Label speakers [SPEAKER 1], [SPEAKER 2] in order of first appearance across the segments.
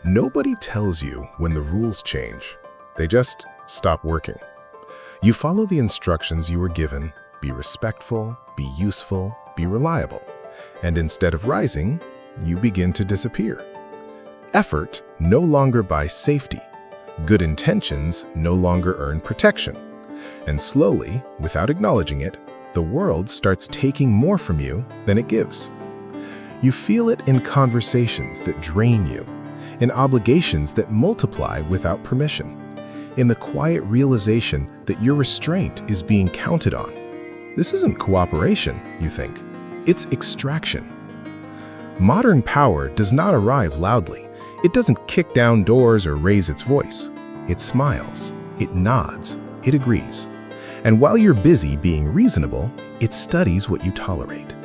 [SPEAKER 1] Nobody tells you when the rules change. They just stop working. You follow the instructions you were given: be respectful, be useful, be reliable. And instead of rising, you begin to disappear. Effort no longer buys safety. Good intentions no longer earn protection. And slowly, without acknowledging it, the world starts taking more from you than it gives. You feel it in conversations that drain you, in obligations that multiply without permission, in the quiet realization that your restraint is being counted on. This isn't cooperation, you think. It's extraction. Modern power does not arrive loudly. It doesn't kick down doors or raise its voice. It smiles, it nods, it agrees. And while you're busy being reasonable, it studies what you tolerate.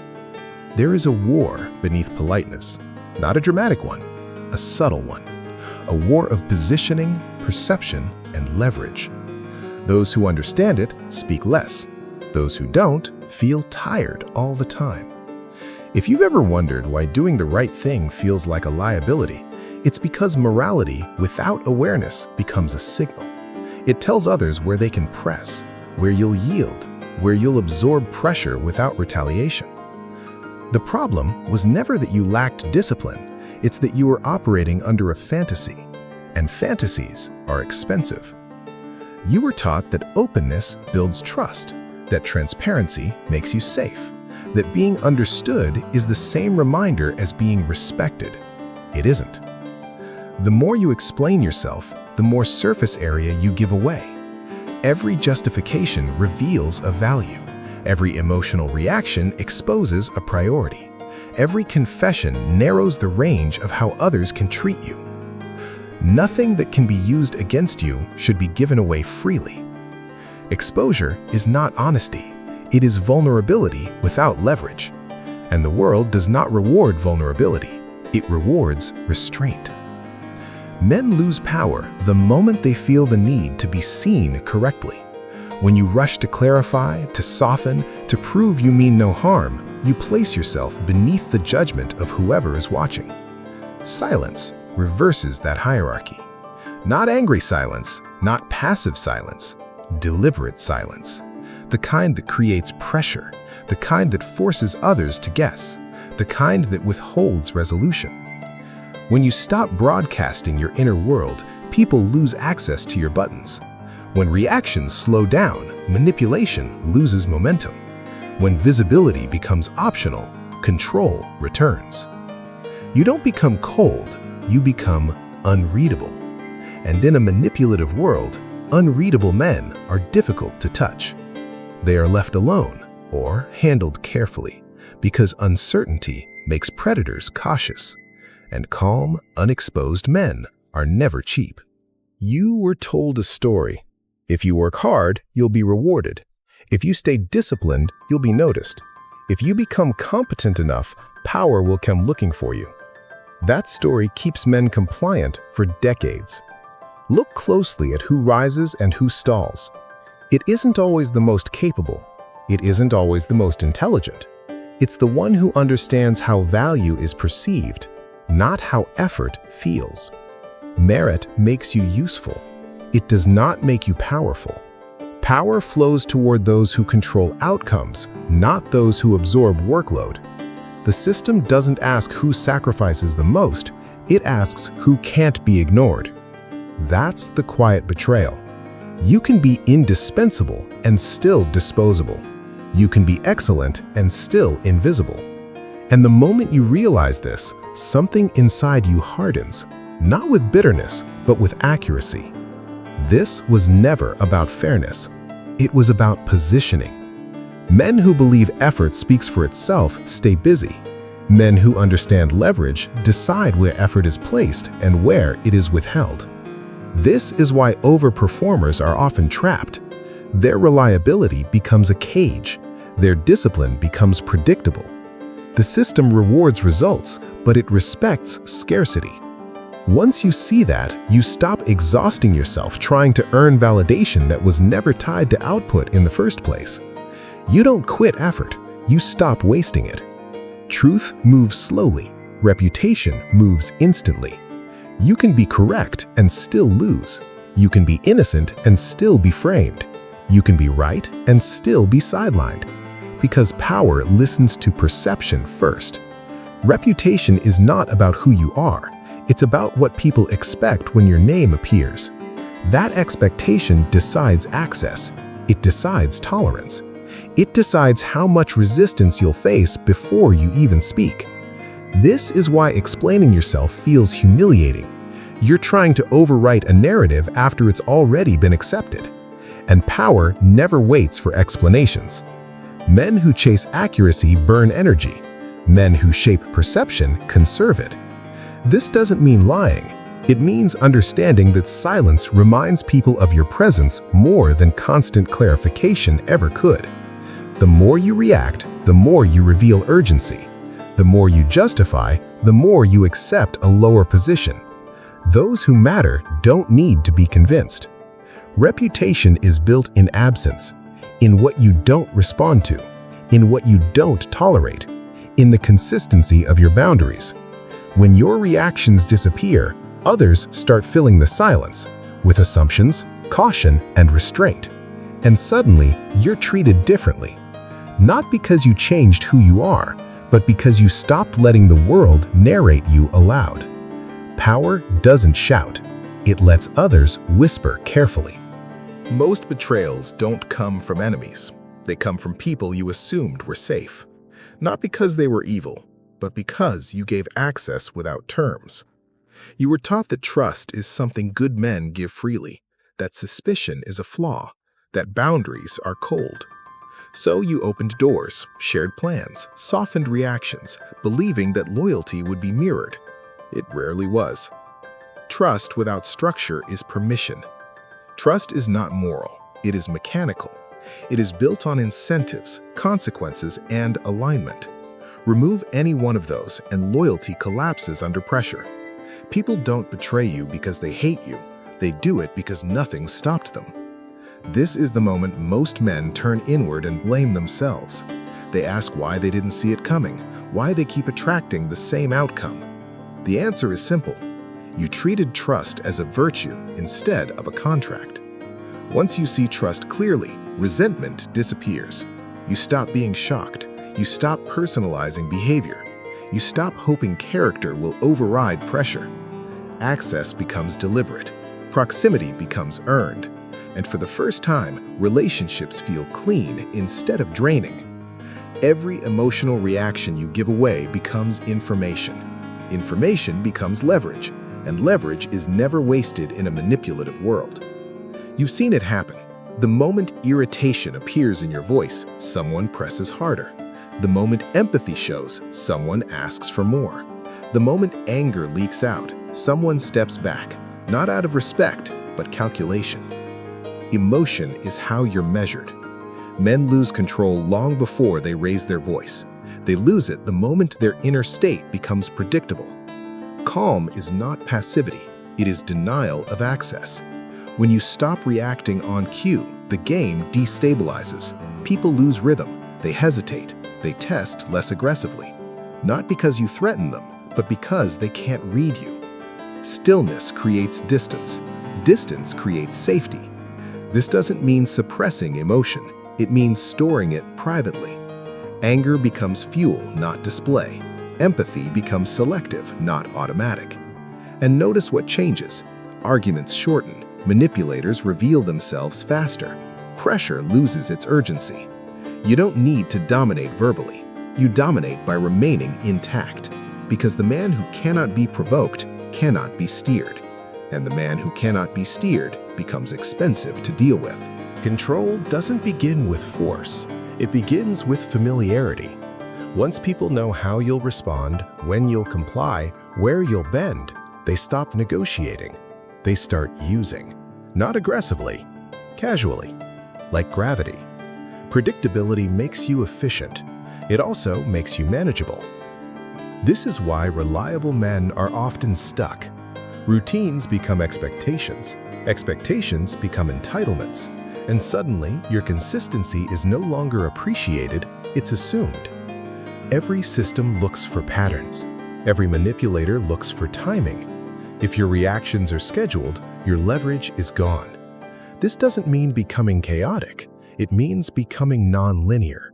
[SPEAKER 1] There is a war beneath politeness, not a dramatic one, a subtle one. A war of positioning, perception, and leverage. Those who understand it speak less. Those who don't feel tired all the time. If you've ever wondered why doing the right thing feels like a liability, it's because morality without awareness becomes a signal. It tells others where they can press, where you'll yield, where you'll absorb pressure without retaliation. The problem was never that you lacked discipline, it's that you were operating under a fantasy, and fantasies are expensive. You were taught that openness builds trust, that transparency makes you safe, that being understood is the same reminder as being respected. It isn't. The more you explain yourself, the more surface area you give away. Every justification reveals a value. Every emotional reaction exposes a priority. Every confession narrows the range of how others can treat you. Nothing that can be used against you should be given away freely. Exposure is not honesty. It is vulnerability without leverage. And the world does not reward vulnerability. It rewards restraint. Men lose power the moment they feel the need to be seen correctly. When you rush to clarify, to soften, to prove you mean no harm, you place yourself beneath the judgment of whoever is watching. Silence reverses that hierarchy. Not angry silence, not passive silence, deliberate silence. The kind that creates pressure, the kind that forces others to guess, the kind that withholds resolution. When you stop broadcasting your inner world, people lose access to your buttons. When reactions slow down, manipulation loses momentum. When visibility becomes optional, control returns. You don't become cold, you become unreadable. And in a manipulative world, unreadable men are difficult to touch. They are left alone or handled carefully because uncertainty makes predators cautious. And calm, unexposed men are never cheap. You were told a story. If you work hard, you'll be rewarded. If you stay disciplined, you'll be noticed. If you become competent enough, power will come looking for you. That story keeps men compliant for decades. Look closely at who rises and who stalls. It isn't always the most capable. It isn't always the most intelligent. It's the one who understands how value is perceived, not how effort feels. Merit makes you useful. It does not make you powerful. Power flows toward those who control outcomes, not those who absorb workload. The system doesn't ask who sacrifices the most, it asks who can't be ignored. That's the quiet betrayal. You can be indispensable and still disposable. You can be excellent and still invisible. And the moment you realize this, something inside you hardens, not with bitterness, but with accuracy. This was never about fairness. It was about positioning. Men who believe effort speaks for itself stay busy. Men who understand leverage decide where effort is placed and where it is withheld. This is why overperformers are often trapped. Their reliability becomes a cage. Their discipline becomes predictable. The system rewards results, but it respects scarcity. Once you see that, you stop exhausting yourself trying to earn validation that was never tied to output in the first place. You don't quit effort, you stop wasting it. Truth moves slowly, reputation moves instantly. You can be correct and still lose. You can be innocent and still be framed. You can be right and still be sidelined. Because power listens to perception first. Reputation is not about who you are. It's about what people expect when your name appears. That expectation decides access. It decides tolerance. It decides how much resistance you'll face before you even speak. This is why explaining yourself feels humiliating. You're trying to overwrite a narrative after it's already been accepted. And power never waits for explanations. Men who chase accuracy burn energy. Men who shape perception conserve it. This doesn't mean lying. It means understanding that silence reminds people of your presence more than constant clarification ever could. The more you react, the more you reveal urgency. The more you justify, the more you accept a lower position. Those who matter don't need to be convinced. Reputation is built in absence, in what you don't respond to, in what you don't tolerate, in the consistency of your boundaries. When your reactions disappear, others start filling the silence with assumptions, caution, and restraint. And suddenly, you're treated differently. Not because you changed who you are, but because you stopped letting the world narrate you aloud. Power doesn't shout. It lets others whisper carefully. Most betrayals don't come from enemies. They come from people you assumed were safe. Not because they were evil, but because you gave access without terms. You were taught that trust is something good men give freely, that suspicion is a flaw, that boundaries are cold. So you opened doors, shared plans, softened reactions, believing that loyalty would be mirrored. It rarely was. Trust without structure is permission. Trust is not moral, it is mechanical. It is built on incentives, consequences, and alignment. Remove any one of those, and loyalty collapses under pressure. People don't betray you because they hate you. They do it because nothing stopped them. This is the moment most men turn inward and blame themselves. They ask why they didn't see it coming, why they keep attracting the same outcome. The answer is simple. You treated trust as a virtue instead of a contract. Once you see trust clearly, resentment disappears. You stop being shocked. You stop personalizing behavior. You stop hoping character will override pressure. Access becomes deliberate. Proximity becomes earned. And for the first time, relationships feel clean instead of draining. Every emotional reaction you give away becomes information. Information becomes leverage, and leverage is never wasted in a manipulative world. You've seen it happen. The moment irritation appears in your voice, someone presses harder. The moment empathy shows, someone asks for more. The moment anger leaks out, someone steps back, not out of respect, but calculation. Emotion is how you're measured. Men lose control long before they raise their voice. They lose it the moment their inner state becomes predictable. Calm is not passivity, it is denial of access. When you stop reacting on cue, the game destabilizes. People lose rhythm, they hesitate, they test less aggressively. Not because you threaten them, but because they can't read you. Stillness creates distance. Distance creates safety. This doesn't mean suppressing emotion. It means storing it privately. Anger becomes fuel, not display. Empathy becomes selective, not automatic. And notice what changes. Arguments shorten. Manipulators reveal themselves faster. Pressure loses its urgency. You don't need to dominate verbally. You dominate by remaining intact. Because the man who cannot be provoked cannot be steered. And the man who cannot be steered becomes expensive to deal with. Control doesn't begin with force. It begins with familiarity. Once people know how you'll respond, when you'll comply, where you'll bend, they stop negotiating. They start using. Not aggressively, casually, like gravity. Predictability makes you efficient. It also makes you manageable. This is why reliable men are often stuck. Routines become expectations. Expectations become entitlements. And suddenly, your consistency is no longer appreciated, it's assumed. Every system looks for patterns. Every manipulator looks for timing. If your reactions are scheduled, your leverage is gone. This doesn't mean becoming chaotic. It means becoming non-linear.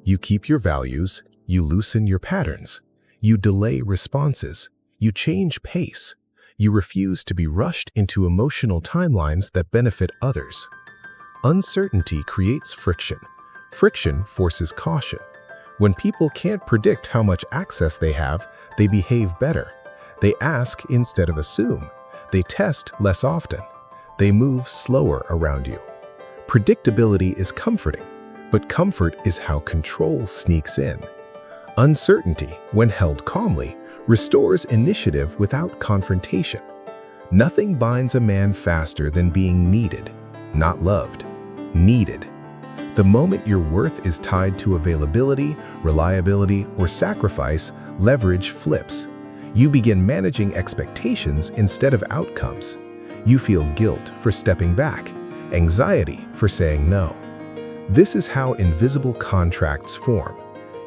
[SPEAKER 1] You keep your values, you loosen your patterns, you delay responses, you change pace, you refuse to be rushed into emotional timelines that benefit others. Uncertainty creates friction. Friction forces caution. When people can't predict how much access they have, they behave better. They ask instead of assume. They test less often. They move slower around you. Predictability is comforting, but comfort is how control sneaks in. Uncertainty, when held calmly, restores initiative without confrontation. Nothing binds a man faster than being needed, not loved, needed. The moment your worth is tied to availability, reliability, or sacrifice, leverage flips. You begin managing expectations instead of outcomes. You feel guilt for stepping back, anxiety for saying no. This is how invisible contracts form.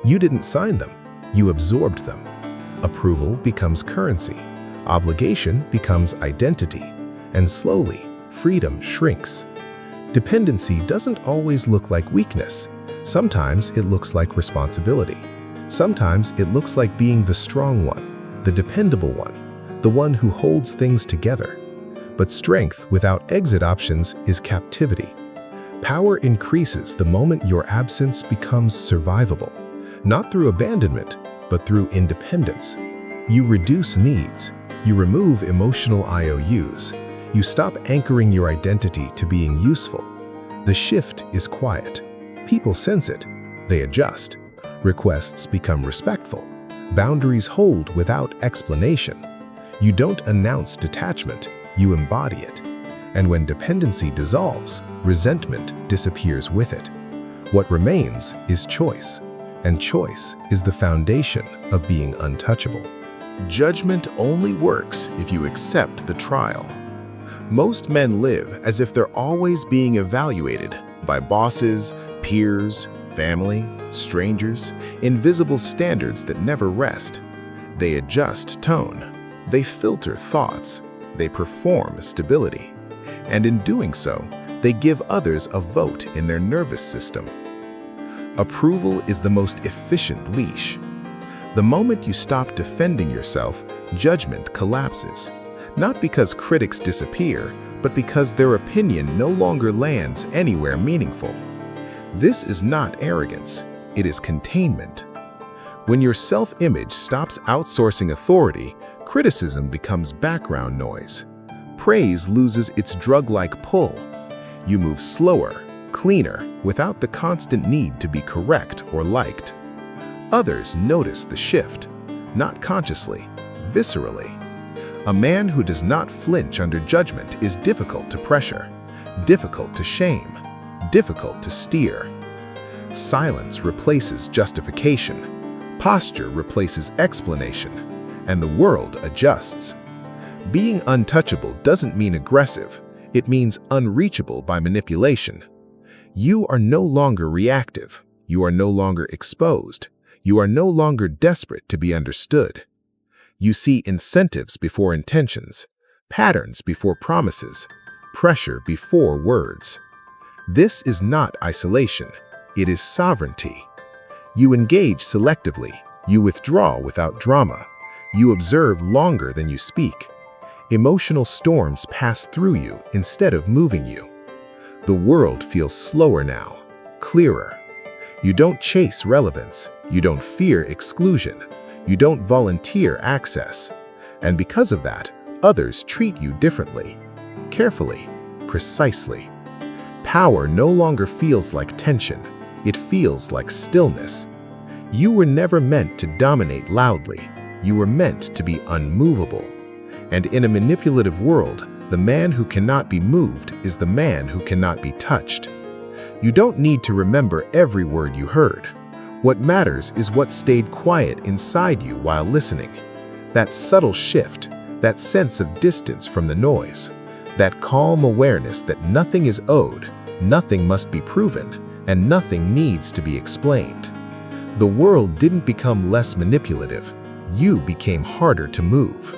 [SPEAKER 1] You didn't sign them, you absorbed them. Approval becomes currency, obligation becomes identity, and slowly, freedom shrinks. Dependency doesn't always look like weakness. Sometimes it looks like responsibility. Sometimes it looks like being the strong one, the dependable one, the one who holds things together. But strength without exit options is captivity. Power increases the moment your absence becomes survivable, not through abandonment, but through independence. You reduce needs. You remove emotional IOUs. You stop anchoring your identity to being useful. The shift is quiet. People sense it. They adjust. Requests become respectful. Boundaries hold without explanation. You don't announce detachment, you embody it. And when dependency dissolves, resentment disappears with it. What remains is choice, and choice is the foundation of being untouchable. Judgment only works if you accept the trial. Most men live as if they're always being evaluated by bosses, peers, family, strangers, invisible standards that never rest. They adjust tone. They filter thoughts. They perform stability. And in doing so, they give others a vote in their nervous system. Approval is the most efficient leash. The moment you stop defending yourself, judgment collapses. Not because critics disappear, but because their opinion no longer lands anywhere meaningful. This is not arrogance, it is containment. When your self-image stops outsourcing authority, criticism becomes background noise. Praise loses its drug-like pull. You move slower, cleaner, without the constant need to be correct or liked. Others notice the shift, not consciously, viscerally. A man who does not flinch under judgment is difficult to pressure, difficult to shame, difficult to steer. Silence replaces justification, posture replaces explanation, and the world adjusts. Being untouchable doesn't mean aggressive, it means unreachable by manipulation. You are no longer reactive, you are no longer exposed, you are no longer desperate to be understood. You see incentives before intentions, patterns before promises, pressure before words. This is not isolation, it is sovereignty. You engage selectively, you withdraw without drama, you observe longer than you speak. Emotional storms pass through you instead of moving you. The world feels slower now, clearer. You don't chase relevance, you don't fear exclusion, you don't volunteer access. And because of that, others treat you differently, carefully, precisely. Power no longer feels like tension, it feels like stillness. You were never meant to dominate loudly, you were meant to be unmovable. And in a manipulative world, the man who cannot be moved is the man who cannot be touched. You don't need to remember every word you heard. What matters is what stayed quiet inside you while listening. That subtle shift, that sense of distance from the noise, that calm awareness that nothing is owed, nothing must be proven, and nothing needs to be explained. The world didn't become less manipulative, you became harder to move.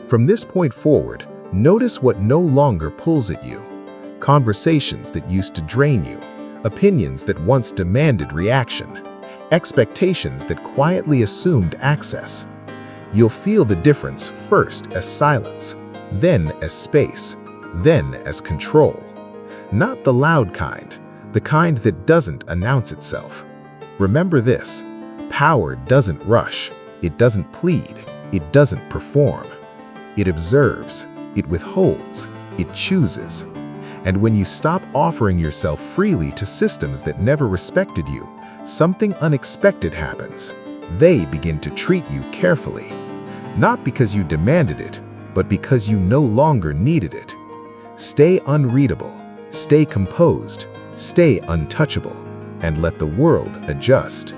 [SPEAKER 1] From this point forward, notice what no longer pulls at you. Conversations that used to drain you, opinions that once demanded reaction, expectations that quietly assumed access. You'll feel the difference first as silence, then as space, then as control. Not the loud kind, the kind that doesn't announce itself. Remember this: power doesn't rush, it doesn't plead, it doesn't perform. It observes, it withholds, it chooses. And when you stop offering yourself freely to systems that never respected you, something unexpected happens. They begin to treat you carefully. Not because you demanded it, but because you no longer needed it. Stay unreadable, stay composed, stay untouchable, and let the world adjust.